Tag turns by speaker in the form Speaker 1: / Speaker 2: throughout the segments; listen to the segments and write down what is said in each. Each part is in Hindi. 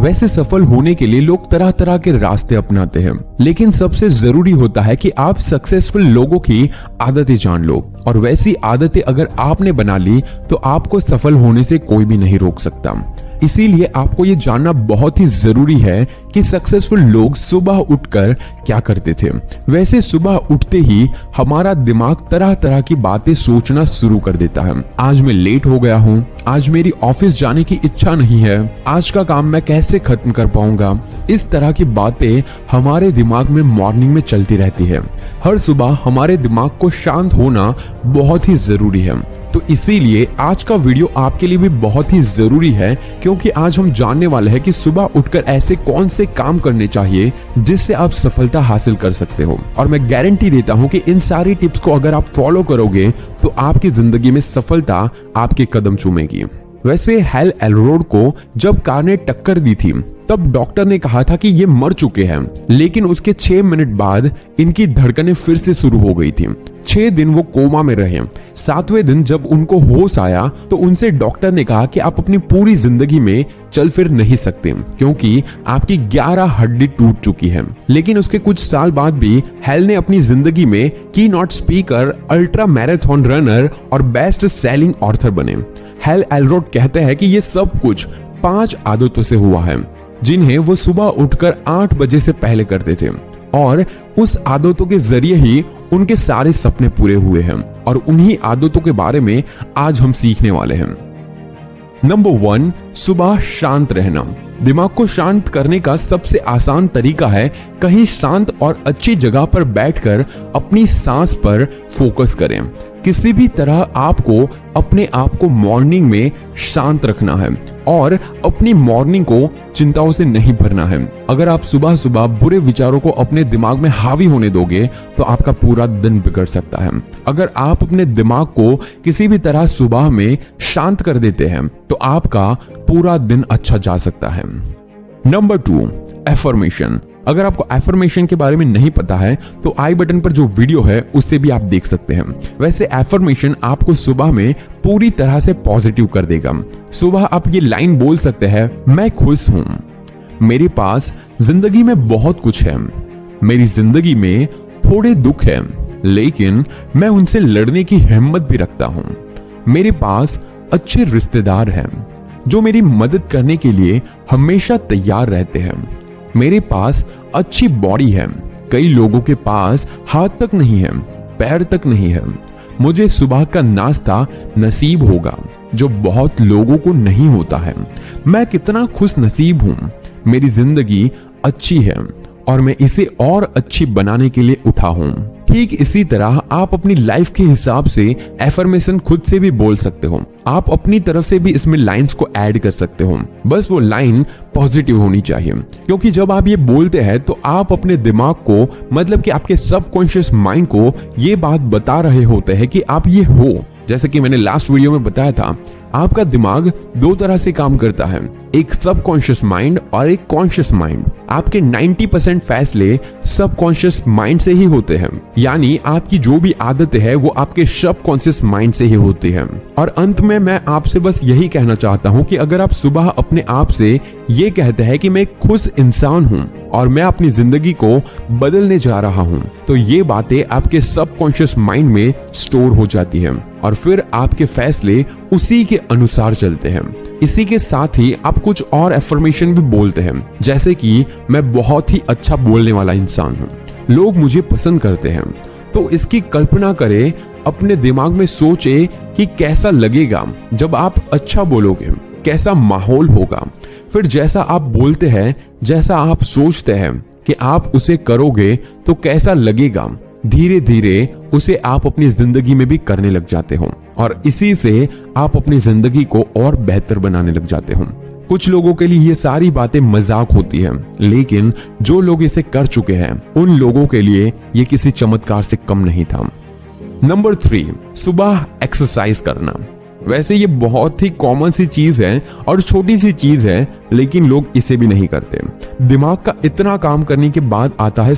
Speaker 1: वैसे सफल होने के लिए लोग तरह तरह के रास्ते अपनाते हैं, लेकिन सबसे जरूरी होता है कि आप सक्सेसफुल लोगों की आदतें जान लो, और वैसी आदतें अगर आपने बना ली तो आपको सफल होने से कोई भी नहीं रोक सकता। इसीलिए आपको ये जानना बहुत ही जरूरी है कि सक्सेसफुल लोग सुबह उठकर क्या करते थे। वैसे सुबह उठते ही हमारा दिमाग तरह तरह की बातें सोचना शुरू कर देता है। आज मैं लेट हो गया हूँ, आज मेरी ऑफिस जाने की इच्छा नहीं है, आज का काम मैं कैसे खत्म कर पाऊंगा। इस तरह की बातें हमारे दिमाग में मॉर्निंग में चलती रहती है। हर सुबह हमारे दिमाग को शांत होना बहुत ही जरूरी है। तो इसीलिए आज का वीडियो आपके लिए भी बहुत ही जरूरी है, क्योंकि आज हम जानने वाले हैं कि सुबह उठकर ऐसे कौन से काम करने चाहिए जिससे आप सफलता हासिल कर सकते हो। और मैं गारंटी देता हूं कि इन सारी टिप्स को अगर आप फॉलो करोगे तो आपकी जिंदगी में सफलता आपके कदम चूमेगी। वैसे हेल एलरोड को जब कार ने टक्कर दी थी तब डॉक्टर ने कहा था कि ये मर चुके हैं, लेकिन उसके 6 मिनट बाद इनकी धड़कनें फिर से शुरू हो गई थी। 6 दिन वो कोमा में रहे। 7वें दिन जब उनको होश आया तो उनसे डॉक्टर ने कहा कि आप अपनी पूरी जिंदगी में चल फिर नहीं सकते, क्योंकि आपकी 11 हड्डी टूट चुकी है। लेकिन उसके कुछ साल बाद भी हेल ने अपनी जिंदगी में की not speaker, ultra marathon runner और बेस्ट सेलिंग ऑथर बने। हेल एलरोड कहते हैं कि ये सब कुछ 5 आदतों से हुआ है, जिन्हें वो सुबह उठकर 8 बजे से पहले करते थे, और उस आदतों के जरिए ही उनके सारे सपने पूरे हुए हैं। और उन्हीं आदतों के बारे में आज हम सीखने वाले हैं। नंबर 1, सुबह शांत रहना। दिमाग को शांत करने का सबसे आसान तरीका है कहीं शांत और अच्छी जगह पर बैठकर अपनी सांस पर फोकस करें। किसी भी तरह आपको अपने आप को मॉर्निंग में शांत रखना है और अपनी मॉर्निंग को चिंताओं से नहीं भरना है। अगर आप सुबह सुबह बुरे विचारों को अपने दिमाग में हावी होने दोगे तो आपका पूरा दिन बिगड़ सकता है। अगर आप अपने दिमाग को किसी भी तरह सुबह में शांत कर देते हैं तो आपका पूरा दिन अच्छा जा सकता है। Number 2, affirmation. अगर आपको एफर्मेशन के बारे में नहीं पता है तो आई बटन पर जो वीडियो है उससे भी आप देख सकते हैं। वैसे एफर्मेशन आपको सुबह में पूरी तरह से पॉजिटिव कर देगा। सुबह आप ये लाइन बोल सकते हैं, मैं खुश हूं, मेरे पास जिंदगी में बहुत कुछ है, मेरी जिंदगी में थोड़े दुख है लेकिन मैं उनसे लड़ने की हिम्मत भी रखता हूं, मेरे पास अच्छे रिश्तेदार हैं जो मेरी मदद करने के लिए हमेशा तैयार रहते हैं, मेरे पास अच्छी बॉडी है, कई लोगों के पास हाथ तक नहीं है, पैर तक नहीं है, मुझे सुबह का नाश्ता नसीब होगा जो बहुत लोगों को नहीं होता है, मैं कितना खुश नसीब हूं, मेरी जिंदगी अच्छी है और मैं इसे और अच्छी बनाने के लिए उठा हूं। ठीक इसी तरह आप अपनी लाइफ के हिसाब से एफर्मेशन खुद से भी बोल सकते हो। आप अपनी तरफ से भी इसमें लाइंस को ऐड कर सकते हो, बस वो लाइन पॉजिटिव होनी चाहिए। क्योंकि जब आप ये बोलते हैं तो आप अपने दिमाग को, मतलब कि आपके सबकॉन्शियस माइंड को ये बात बता रहे होते हैं कि आप ये हो। जैसे कि मैंने लास्ट वीडियो में बताया था, आपका दिमाग 2 तरह से काम करता है, एक सबकॉन्शियस माइंड और एक कॉन्शियस माइंड। आपके 90% फैसले सबकॉन्शियस माइंड से ही होते हैं, यानी आपकी जो भी आदतें हैं वो आपके सबकॉन्शियस माइंड से ही होती हैं। और अंत में मैं आपसे बस यही कहना चाहता हूं कि अगर आप सुबह अपने आप से ये कहते हैं कि मैं एक खुश इंसान हूं और मैं अपनी जिंदगी को बदलने जा रहा हूं, तो ये बातें आपके सबकॉन्शियस माइंड में स्टोर हो जाती हैं और फिर आपके फैसले उसी के अनुसार चलते हैं। इसी के साथ ही आप कुछ और एफर्मेशन भी बोलते हैं, जैसे कि मैं बहुत ही अच्छा बोलने वाला इंसान हूं, लोग मुझे पसंद करते हैं। तो इसकी कल्पना करें, अपने दिमाग में सोचे कि कैसा लगेगा जब आप अच्छा बोलोगे, कैसा माहौल होगा। फिर जैसा आप बोलते हैं, जैसा आप सोचते हैं कि आप उसे करोगे तो कैसा लगेगा, धीरे धीरे उसे आप अपनी जिंदगी में भी करने लग जाते हो और इसी से आप अपनी जिंदगी को और बेहतर बनाने लग जाते हो। कुछ लोगों के लिए ये सारी बातें मजाक होती हैं, लेकिन जो लोग इसे कर चुके हैं उन लोगों के लिए ये किसी चमत्कार से कम नहीं था। नंबर 3, सुबह एक्सरसाइज करना। वैसे ये बहुत ही कॉमन सी चीज है और छोटी सी चीज है, लेकिन लोग इसे भी नहीं करते। दिमाग का इतना काम करने के बाद आता है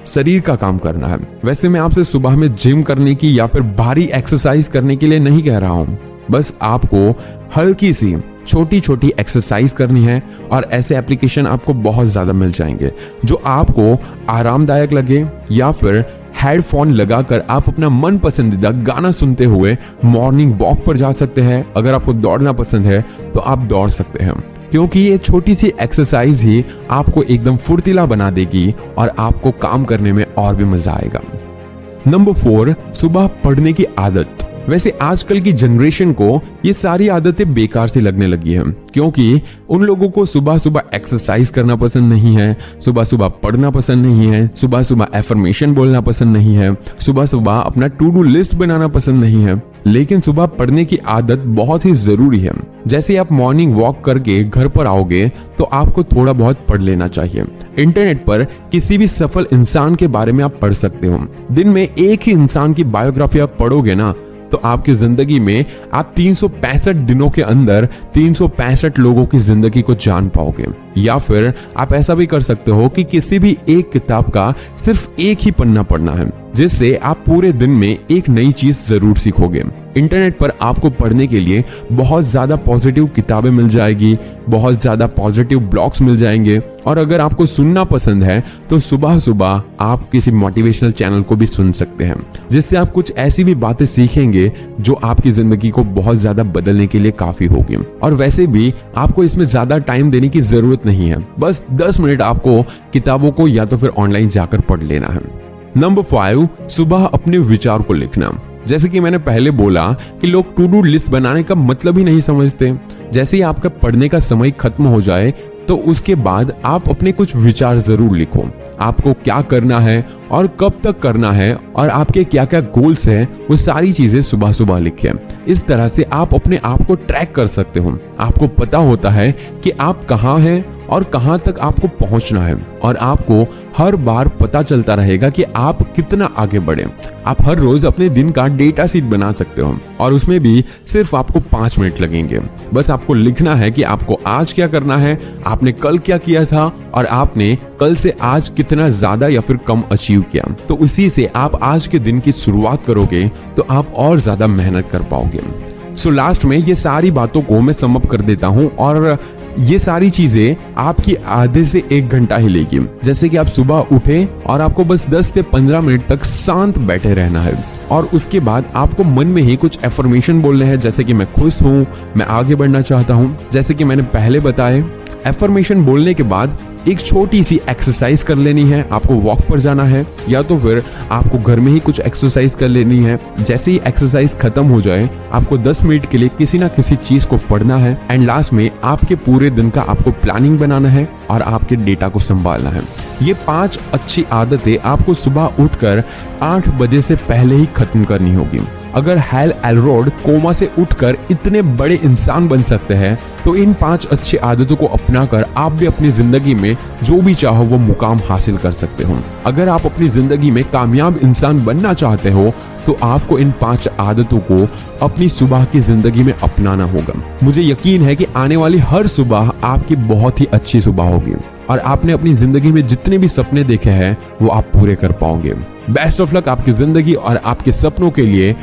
Speaker 1: शरीर का काम करना है। वैसे मैं आपसे सुबह में जिम करने की या फिर भारी एक्सरसाइज करने के लिए नहीं कह रहा हूं, बस आपको हल्की सी छोटी छोटी एक्सरसाइज करनी है और ऐसे एप्लीकेशन आपको बहुत ज्यादा मिल जाएंगे जो आपको आरामदायक लगे, या फिर हेडफोन लगाकर आप अपना मन पसंदीदा गाना सुनते हुए मॉर्निंग वॉक पर जा सकते हैं। अगर आपको दौड़ना पसंद है तो आप दौड़ सकते हैं, क्योंकि ये छोटी सी एक्सरसाइज ही आपको एकदम फुर्तीला बना देगी और आपको काम करने में और भी मजा आएगा। नंबर 4, सुबह पढ़ने की आदत। वैसे आजकल की जनरेशन को ये सारी आदतें बेकार सी लगने लगी हैं, क्योंकि उन लोगों को सुबह सुबह एक्सरसाइज करना पसंद नहीं है, सुबह सुबह पढ़ना पसंद नहीं है, सुबह सुबह एफर्मेशन बोलना पसंद नहीं है, सुबह सुबह अपना टू डू लिस्ट बनाना पसंद नहीं है। लेकिन सुबह पढ़ने की आदत बहुत ही जरूरी है। जैसे आप मॉर्निंग वॉक करके घर पर आओगे तो आपको थोड़ा बहुत पढ़ लेना चाहिए। इंटरनेट पर किसी भी सफल इंसान के बारे में आप पढ़ सकते हो। दिन में एक ही इंसान की बायोग्राफी आप पढ़ोगे ना, तो आपकी जिंदगी में आप 365 दिनों के अंदर 365 लोगों की जिंदगी को जान पाओगे। या फिर आप ऐसा भी कर सकते हो कि किसी भी एक किताब का सिर्फ एक ही पन्ना पढ़ना है, जिससे आप पूरे दिन में एक नई चीज जरूर सीखोगे। इंटरनेट पर आपको पढ़ने के लिए बहुत ज्यादा पॉजिटिव किताबें मिल जाएगी, बहुत ज्यादा पॉजिटिव ब्लॉग्स मिल जाएंगे। और अगर आपको सुनना पसंद है तो सुबह सुबह आप किसी मोटिवेशनल चैनल को भी सुन सकते हैं, जिससे आप कुछ ऐसी भी बातें सीखेंगे जो आपकी जिंदगी को बहुत ज्यादा बदलने के लिए काफी होगी। और वैसे भी आपको इसमें ज्यादा टाइम देने की जरूरत नहीं है, बस 10 मिनट आपको किताबों को या तो फिर ऑनलाइन जाकर पढ़ लेना है। नंबर 5, सुबह अपने विचार को लिखना। जैसे कि मैंने पहले बोला कि लोग टू डू लिस्ट बनाने का मतलब ही नहीं समझते। जैसे ही आपका पढ़ने का समय खत्म हो जाए तो उसके बाद आप अपने कुछ विचार जरूर लिखो। आपको क्या करना है और कब तक करना है और आपके क्या क्या गोल्स हैं, वो सारी चीजें सुबह सुबह लिखें। इस तरह से आप अपने आप को ट्रैक कर सकते हो। आपको पता होता है कि आप कहाँ हैं और कहां तक आपको पहुंचना है, और आपको हर बार पता चलता रहेगा कि आप कितना आगे बढ़े। आप हर रोज अपने दिन का डेटा शीट बना सकते हो और उसमें भी सिर्फ आपको 5 मिनट लगेंगे। बस आपको लिखना है कि आपको आज क्या करना है, आपने कल क्या किया था और आपने कल से आज कितना ज्यादा या फिर कम अचीव किया। तो उसी से आप आज के दिन की शुरुआत करोगे तो आप और ज्यादा मेहनत कर पाओगे। सो लास्ट में ये सारी बातों को मैं सम अप कर देता हूँ, और ये सारी चीजें आपकी आधे से 1 घंटा ही लेगी। जैसे कि आप सुबह उठे और आपको बस 10 से 15 मिनट तक शांत बैठे रहना है, और उसके बाद आपको मन में ही कुछ एफर्मेशन बोलने हैं, जैसे कि मैं खुश हूँ, मैं आगे बढ़ना चाहता हूँ। जैसे कि मैंने पहले बताए, एफर्मेशन बोलने के बाद एक छोटी सी एक्सरसाइज कर लेनी है। आपको वॉक पर जाना है या तो फिर आपको घर में ही कुछ एक्सरसाइज कर लेनी है। जैसे ही एक्सरसाइज खत्म हो जाए आपको 10 मिनट के लिए किसी ना किसी चीज को पढ़ना है, एंड लास्ट में आपके पूरे दिन का आपको प्लानिंग बनाना है और आपके डेटा को संभालना है। ये 5 अच्छी आदतें आपको सुबह उठकर 8 बजे से पहले ही खत्म करनी होगी। अगर हैल एलरोड कोमा से उठकर इतने बड़े इंसान बन सकते हैं, तो इन 5 अच्छी आदतों को अपनाकर आप भी अपनी जिंदगी में जो भी चाहो वो मुकाम हासिल कर सकते हो। अगर आप अपनी जिंदगी में कामयाब इंसान बनना चाहते हो तो आपको इन 5 आदतों को अपनी सुबह की जिंदगी में अपनाना होगा। मुझे यकीन है कि आने वाली हर सुबह आपकी बहुत ही अच्छी सुबह होगी और आपने अपनी जिंदगी में जितने भी सपने देखे हैं वो आप पूरे कर पाओगे। बेस्ट ऑफ लक आपकी जिंदगी और आपके सपनों के लिए।